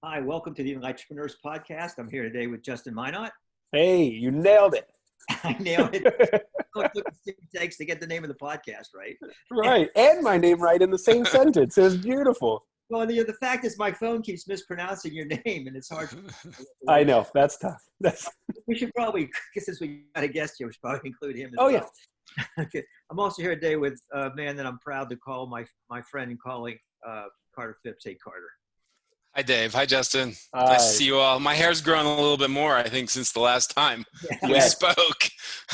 Hi, welcome to the Enlightrepreneurs podcast. I'm here today with Justin Minot. Hey, you nailed it. I nailed it. It took 6 takes to get the name of the podcast right. Right. And my name right in the same sentence. It was beautiful. Well, the fact is my phone keeps mispronouncing your name, and it's hard. I know. That's tough. We should probably, since we got a guest here, we should probably include him as Oh, well. Yeah. Okay. I'm also here today with a man that I'm proud to call my friend and colleague, Carter Phipps. Hey, Carter. Hi, Dave. Hi, Justin. Hi. Nice to see you all. My hair's grown a little bit more, I think, since the last time we spoke.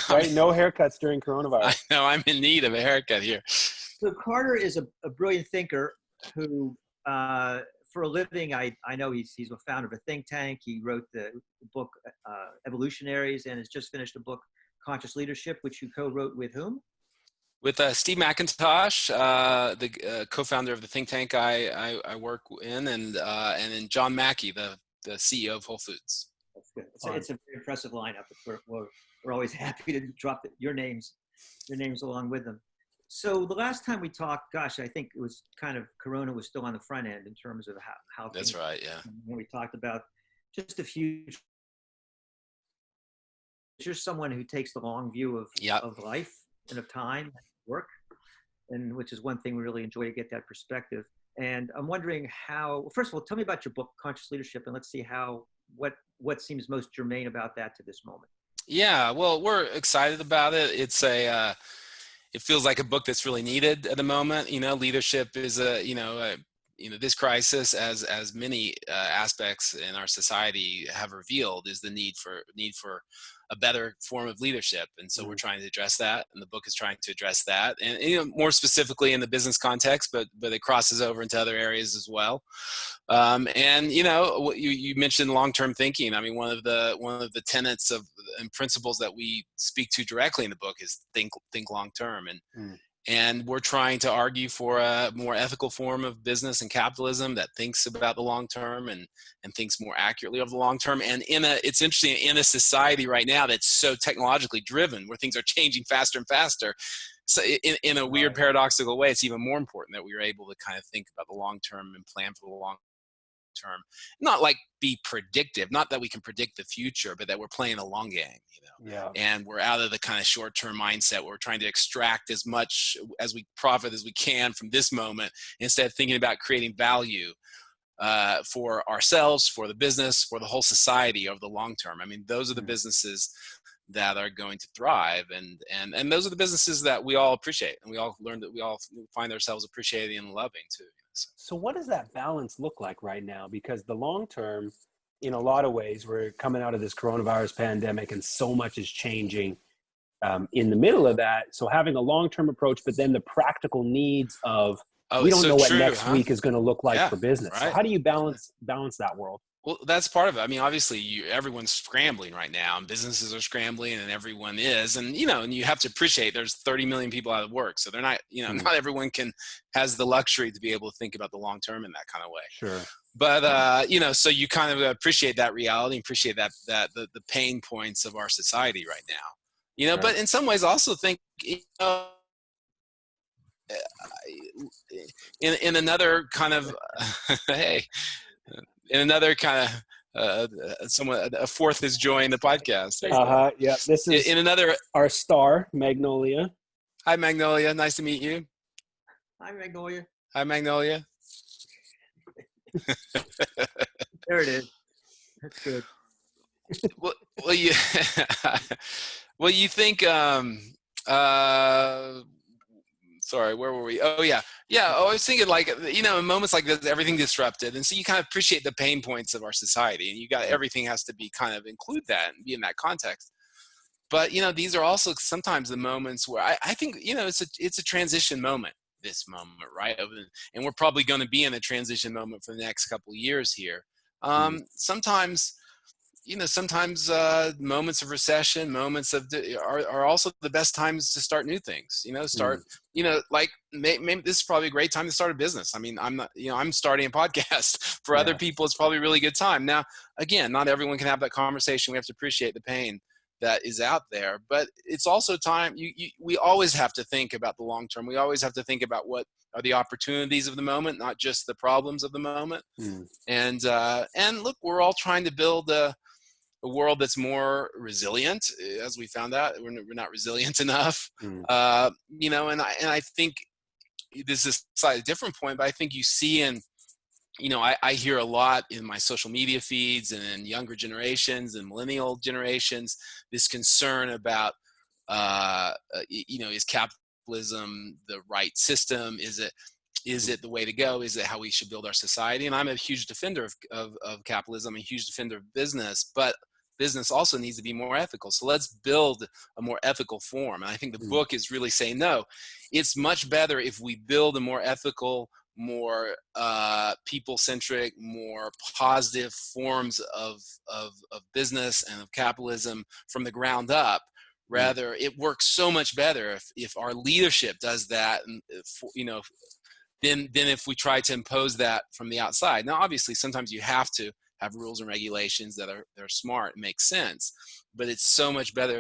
Right. No haircuts during coronavirus. I know. I'm in need of a haircut here. So Carter is a brilliant thinker who, for a living, I know he's a founder of a think tank. He wrote the book Evolutionaries and has just finished a book, Conscious Leadership, which you co-wrote with whom? With Steve McIntosh, the co-founder of the think tank I work in, and then John Mackey, the CEO of Whole Foods. That's good. It's a very impressive lineup. We're always happy to drop your names along with them. So the last time we talked, gosh, I think it was kind of Corona was still on the front end in terms of how That's right, yeah. When we talked about just a few. You're someone who takes the long view of life and of time, work, and which is one thing we really enjoy to get that perspective. And I'm wondering how. First of all, tell me about your book, Conscious Leadership, and let's see what seems most germane about that to this moment. Yeah, well, we're excited about it. It feels like a book that's really needed at the moment. Leadership is this crisis, as many aspects in our society have revealed, is the need for a better form of leadership. And so we're trying to address that, and the book is trying to address that, and more specifically in the business context, but it crosses over into other areas as well. And you mentioned long-term thinking. I mean, one of the tenets and principles that we speak to directly in the book is think long-term, and we're trying to argue for a more ethical form of business and capitalism that thinks about the long term and thinks more accurately of the long term. And it's interesting, in a society right now that's so technologically driven, where things are changing faster and faster. So in a weird paradoxical way, it's even more important that we are able to kind of think about the long term and plan for the long term, not like be predictive, not that we can predict the future, but that we're playing a long game, and we're out of the kind of short-term mindset where we're trying to extract as much as we profit as we can from this moment, instead of thinking about creating value for ourselves, for the business, for the whole society over the long term. I mean, those are the businesses that are going to thrive, and those are the businesses that we all appreciate, and we all learn that we all find ourselves appreciating and loving too. So what does that balance look like right now? Because the long term, in a lot of ways, we're coming out of this coronavirus pandemic and so much is changing in the middle of that. So having a long-term approach, but then the practical needs of, we don't know what next week is going to look like for business. Right. So how do you balance that world? Well, that's part of it. I mean, obviously, everyone's scrambling right now, and businesses are scrambling, and everyone is. And and you have to appreciate there's 30 million people out of work, so they're not, not everyone has the luxury to be able to think about the long term in that kind of way. Sure. But so you kind of appreciate that reality, appreciate that the pain points of our society right now. Right. But in some ways, also think in another kind of hey. In another kind of a fourth is joining the podcast. Yeah, this is in another our star, Magnolia. Hi, Magnolia. Nice to meet you. Hi, Magnolia. Hi, Magnolia. There it is. That's good. You think sorry, where were we? Oh, yeah. Yeah, I was thinking, like, in moments like this, everything disrupted. And so you kind of appreciate the pain points of our society. And everything has to be kind of include that and be in that context. But, these are also sometimes the moments where I think, it's a transition moment, this moment, right? And we're probably going to be in a transition moment for the next couple of years here. Sometimes moments of recession, moments are also the best times to start new things. Like maybe this is probably a great time to start a business. I mean, I'm starting a podcast. For other people, it's probably a really good time. Now, again, not everyone can have that conversation. We have to appreciate the pain that is out there, but it's also time. We always have to think about the long term. We always have to think about what are the opportunities of the moment, not just the problems of the moment. And look, we're all trying to build a world that's more resilient. As we found out, we're not resilient enough. And I think this is a different point, but I think you see I hear a lot in my social media feeds and in younger generations and millennial generations, this concern about, is capitalism the right system? Is it the way to go? Is it how we should build our society? And I'm a huge defender of capitalism, I'm a huge defender of business, but business also needs to be more ethical. So let's build a more ethical form. And I think the book is really saying, no, it's much better if we build a more ethical, more people-centric, more positive forms of business and of capitalism from the ground up. Rather, it works so much better if our leadership does that, and than if we try to impose that from the outside. Now, obviously, sometimes you have to have rules and regulations that are smart and make sense, but it's so much better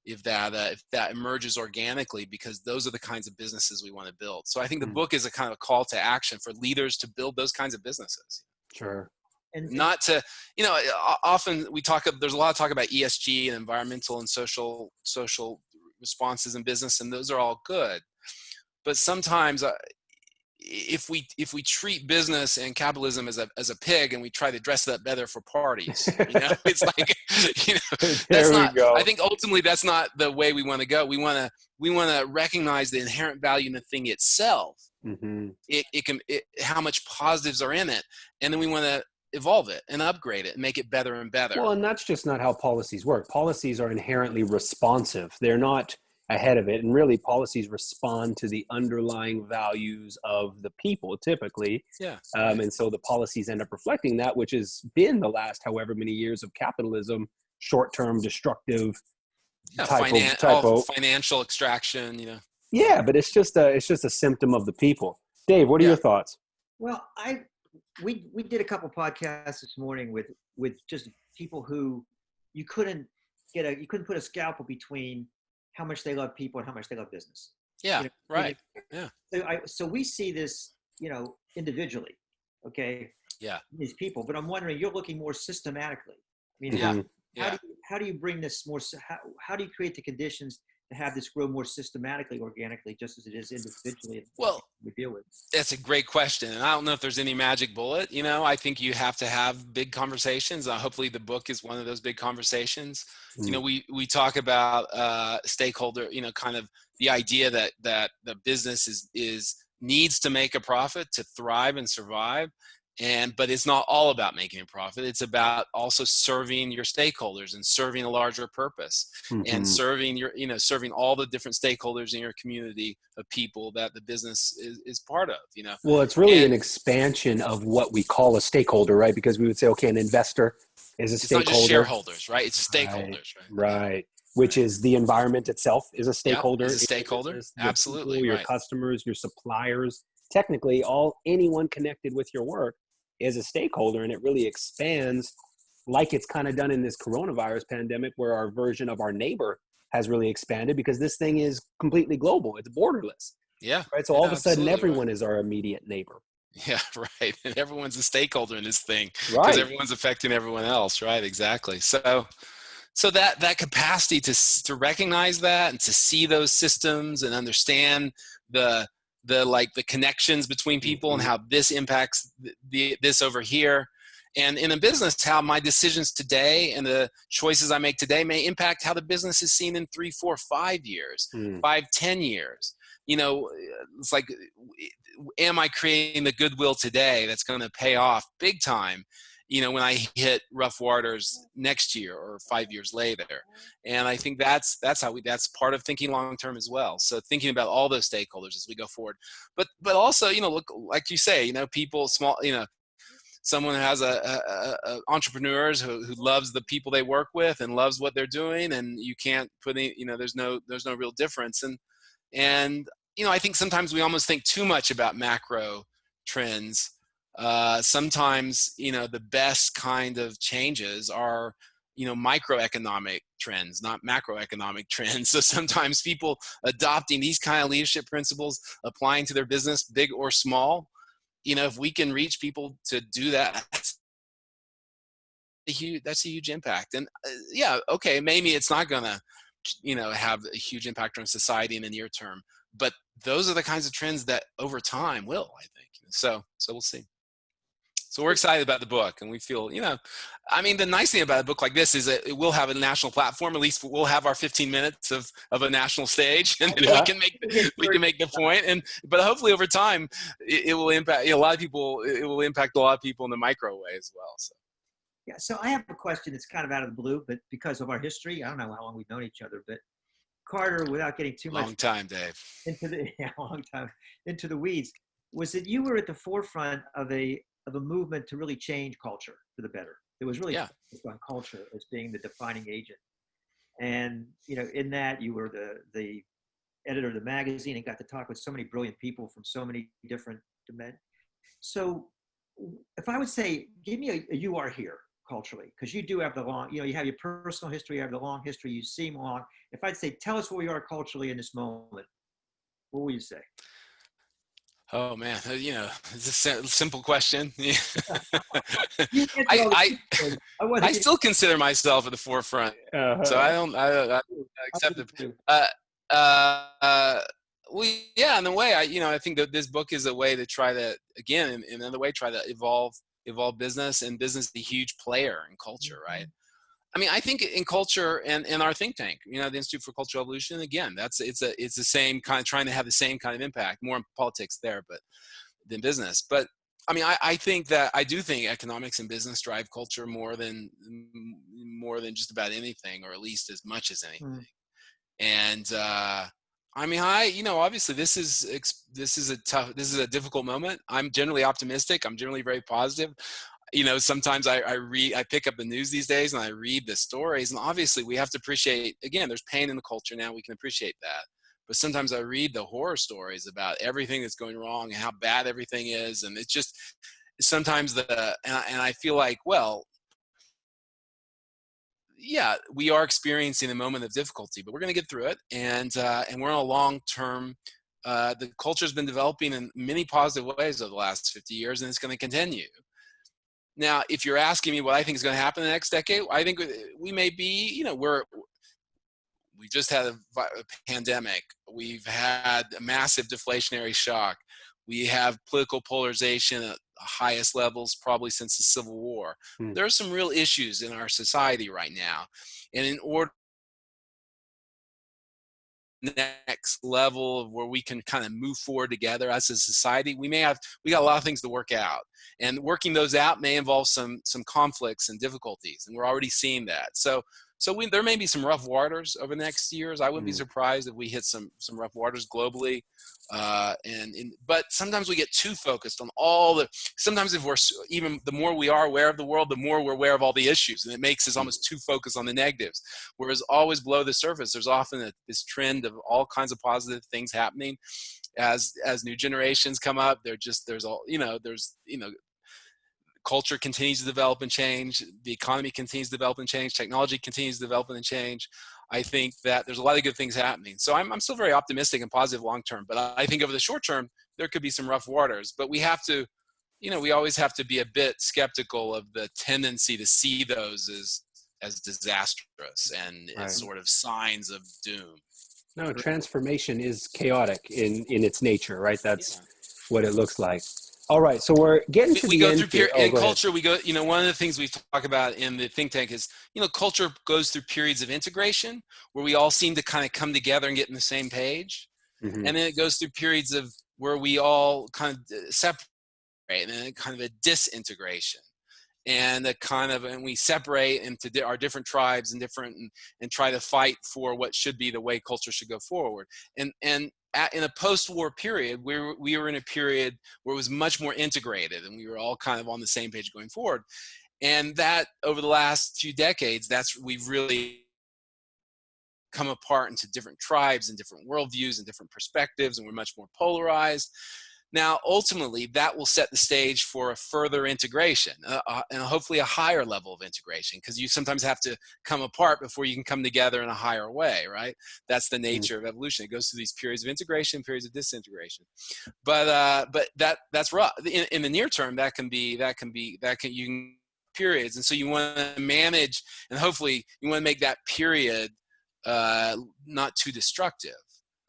if that emerges organically, because those are the kinds of businesses we want to build. So I think the book is a kind of call to action for leaders to build those kinds of businesses. Sure. And not to, often there's a lot of talk about ESG and environmental and social responses in business, and those are all good. But sometimes if we treat business and capitalism as a pig, and we try to dress that better for parties, it's like, that's not, I think ultimately that's not the way we want to go. We want to recognize the inherent value in the thing itself. How much positives are in it, and then we want to evolve it and upgrade it and make it better and better. Well, and that's just not how policies work. Policies are inherently responsive. They're not ahead of it. And really, policies respond to the underlying values of the people, typically. Yeah. And so the policies end up reflecting that, which has been the last however many years of capitalism, short-term, destructive, financial extraction, Yeah, but it's just a symptom of the people. Dave, what are your thoughts? Well, we did a couple podcasts this morning with just people who you couldn't put a scalpel between how much they love people and how much they love business. Yeah, right. Yeah. So we see this, individually, okay? Yeah. These people, but I'm wondering, you're looking more systematically. I mean, how do you bring this more? How do you create the conditions to have this grow more systematically, organically, just as it is individually? Well, we deal with. That's a great question, and I don't know if there's any magic bullet. I think you have to have big conversations. Hopefully, the book is one of those big conversations. We talk about stakeholder. Kind of the idea that the business needs to make a profit to thrive and survive. But it's not all about making a profit. It's about also serving your stakeholders and serving a larger purpose, and serving serving all the different stakeholders in your community of people that the business is part of, Well, it's really an expansion of what we call a stakeholder, right? Because we would say, okay, an investor is a stakeholder. It's not just shareholders, right? It's stakeholders, right? Which is the environment itself is a stakeholder. Is a stakeholder. Absolutely. People, your customers, your suppliers, technically anyone connected with your work is a stakeholder, and it really expands, like it's kind of done in this coronavirus pandemic, where our version of our neighbor has really expanded, because this thing is completely global. It's borderless. Yeah. Right. So all of a sudden, everyone is our immediate neighbor. Yeah. Right. And everyone's a stakeholder in this thing, right? Because everyone's affecting everyone else. Right. Exactly. So that capacity to recognize that and to see those systems and understand the connections between people and how this impacts this over here. And in a business, how my decisions today and the choices I make today may impact how the business is seen in 3, 4, 5 years, 5, 10 years. It's like, am I creating the goodwill today that's going to pay off big time, when I hit rough waters next year or 5 years later? And I think that's part of thinking long-term as well. So thinking about all those stakeholders as we go forward, but also, look, like you say, people, small, someone who has entrepreneurs who loves the people they work with and loves what they're doing, and you can't put any, there's no real difference. And I think sometimes we almost think too much about macro trends. Sometimes, the best kind of changes are microeconomic trends, not macroeconomic trends. So sometimes people adopting these kind of leadership principles, applying to their business, big or small, if we can reach people to do that, that's a huge impact. And yeah, okay, maybe it's not gonna, have a huge impact on society in the near term, but those are the kinds of trends that over time will, I think. So we'll see. So we're excited about the book, and we feel, the nice thing about a book like this is that it will have a national platform. At least we'll have our 15 minutes of a national stage, and we can make the point. But hopefully over time, it will impact a lot of people. It will impact a lot of people in the micro way as well. So. Yeah. So I have a question that's kind of out of the blue, but because of our history, I don't know how long we've known each other, but Carter, without getting too much long time, Dave, long time into the weeds, was that you were at the forefront of a movement to really change culture for the better. It was really focused on culture as being the defining agent. And, in that you were the editor of the magazine and got to talk with so many brilliant people from so many different dimensions. So if I would say, give me a you are here culturally, because you do have the long, you have your personal history, you have the long history, you seem long. If I'd say, tell us where we are culturally in this moment, what would you say? Oh man, it's a simple question. I still consider myself at the forefront, so I accept it. In a way, I think that this book is a way to try to, again, in another way, try to evolve business, and business is a huge player in culture, right? I think in culture and in our think tank, the Institute for Cultural Evolution, again, it's the same kind of trying to have the same kind of impact, more in politics there, but than business. But I think that I do think economics and business drive culture more than just about anything, or at least as much as anything. And obviously this is a difficult moment. I'm generally optimistic. I'm generally very positive. Sometimes I pick up the news these days and I read the stories, and obviously we have to appreciate, again, there's pain in the culture now. We can appreciate that. But sometimes I read the horror stories about everything that's going wrong and how bad everything is. And it's just sometimes and I feel like, well, yeah, we are experiencing a moment of difficulty, but we're going to get through it. And we're on a long-term, the culture has been developing in many positive ways over the last 50 years, and it's going to continue. Now, if you're asking me what I think is going to happen in the next decade, I think we may be, we've just had a pandemic. We've had a massive deflationary shock. We have political polarization at the highest levels probably since the Civil War. There are some real issues in our society right now. And in order next level of where we can kind of move forward together as a society, we got a lot of things to work out, and working those out may involve some conflicts and difficulties, and we're already seeing that. So there may be some rough waters over the next years. I wouldn't be surprised if we hit some rough waters globally. But sometimes we get too focused on sometimes if we're even, the more we are aware of the world, the more we're aware of all the issues, and it makes us almost too focused on the negatives. Whereas always below the surface, there's often this trend of all kinds of positive things happening as new generations come up. Culture continues to develop and change. The economy continues to develop and change. Technology continues to develop and change. I think that there's a lot of good things happening. So I'm still very optimistic and positive long term. But I think over the short term, there could be some rough waters. But we have to, we always have to be a bit skeptical of the tendency to see those as disastrous and as sort of signs of doom. No, transformation is chaotic in its nature, right? That's what it looks like. All right, so we're getting to the end here. In culture, we go, one of the things we talk about in the think tank is, culture goes through periods of integration where we all seem to kind of come together and get on the same page. And then it goes through periods of where we all kind of separate, and then kind of a disintegration. And we separate into our different tribes and try to fight for what should be the way culture should go forward. In a post-war period, we were in a period where it was much more integrated, and we were all kind of on the same page going forward. And that over the last few decades, we've really come apart into different tribes and different worldviews and different perspectives, and we're much more polarized. Now, ultimately, that will set the stage for a further integration, and hopefully a higher level of integration, because you sometimes have to come apart before you can come together in a higher way, right? That's the nature of evolution. It goes through these periods of integration, periods of disintegration. But that's rough. In the near term, you can periods, and so you want to manage, and hopefully you want to make that period not too destructive.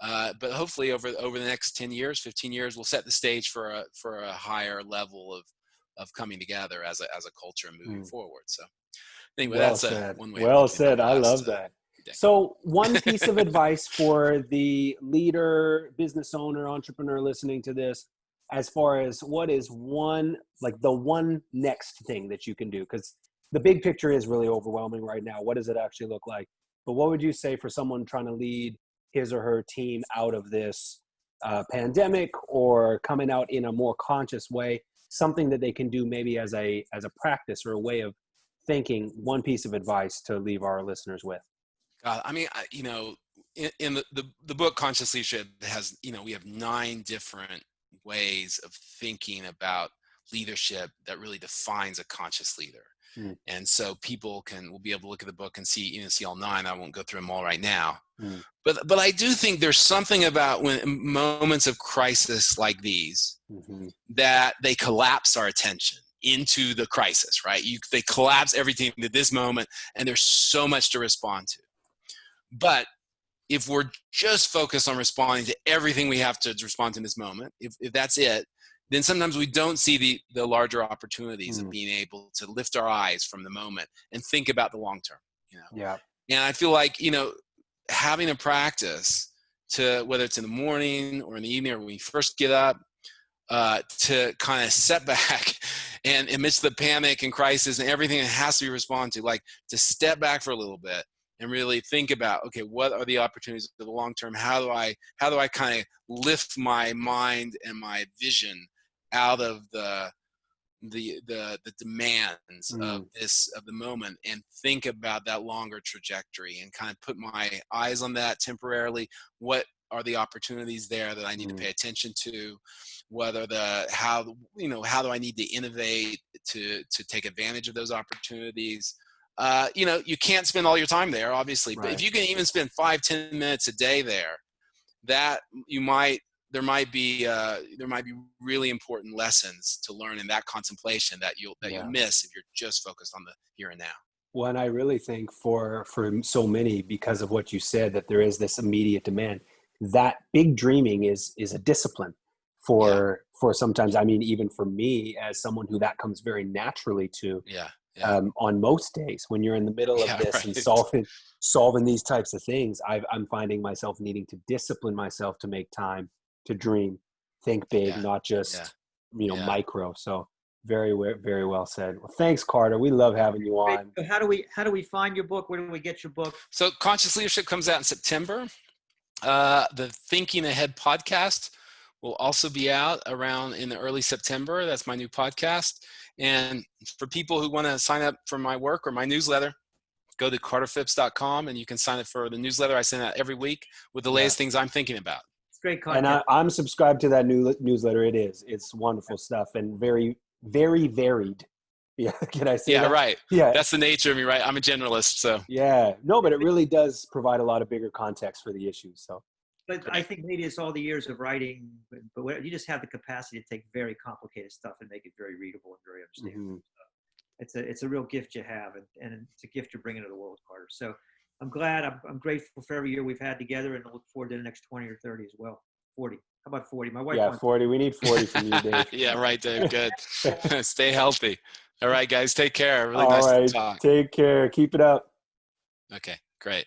But hopefully over the next 10 years, 15 years, we'll set the stage for a higher level of coming together as a culture and moving forward. So anyway, Well that's said. one way. Well said. I love that. So one piece of advice for the leader, business owner, entrepreneur listening to this, as far as what is the one next thing that you can do? Because the big picture is really overwhelming right now. What does it actually look like? But what would you say for someone trying to lead his or her team out of this pandemic, or coming out in a more conscious way, something that they can do maybe as a practice or a way of thinking? One piece of advice to leave our listeners with. I mean, in the book Conscious Leadership has, we have 9 different ways of thinking about leadership that really defines a conscious leader. And so people will be able to look at the book and see all 9. I won't go through them all right now. But I do think there's something about when moments of crisis like these, that they collapse our attention into the crisis, right? They collapse everything to this moment, and there's so much to respond to. But if we're just focused on responding to everything we have to respond to in this moment, if that's it, then sometimes we don't see the larger opportunities of being able to lift our eyes from the moment and think about the long term. Yeah. And I feel like, having a practice to, whether it's in the morning or in the evening or when you first get up, to kind of set back and amidst the panic and crisis and everything that has to be responded to, like to step back for a little bit and really think about, okay, what are the opportunities for the long term? How do I kind of lift my mind and my vision out of the demands of the moment, and think about that longer trajectory and kind of put my eyes on that temporarily. What are the opportunities there that I need to pay attention to? How do I need to innovate to take advantage of those opportunities? You can't spend all your time there, obviously, but if you can even spend 5-10 minutes a day there, there might be really important lessons to learn in that contemplation that you'll miss if you're just focused on the here and now. Well, and I really think for so many, because of what you said, that there is this immediate demand, that big dreaming is a discipline for sometimes, I mean, even for me as someone who that comes very naturally to. On most days when you're in the middle of this and solving these types of things, I'm finding myself needing to discipline myself to make time to dream, think big, not just micro. So very, very well said. Well, thanks, Carter. We love having you on. So how do we find your book? Where do we get your book? So Conscious Leadership comes out in September. The Thinking Ahead podcast will also be out around in the early September. That's my new podcast. And for people who want to sign up for my work or my newsletter, go to carterphipps.com and you can sign up for the newsletter I send out every week with the latest things I'm thinking about. It's great content. And I'm subscribed to that new newsletter. It's wonderful stuff and very, very varied. Yeah, can I say that? Right. Yeah. That's the nature of me, right? I'm a generalist, so. Yeah. No, but it really does provide a lot of bigger context for the issues, so. But I think maybe it's all the years of writing, but you just have the capacity to take very complicated stuff and make it very readable and very understandable. It's a real gift you have, and it's a gift you're bringing to the world, Carter. So I'm glad. I'm grateful for every year we've had together, and I look forward to the next 20 or 30 as well. 40. How about 40? My wife wants 40. We need 40 from you, Dave. Yeah, right, Dave. Good. Stay healthy. All right, guys. Take care. Really nice to talk. Take care. Keep it up. Okay, great.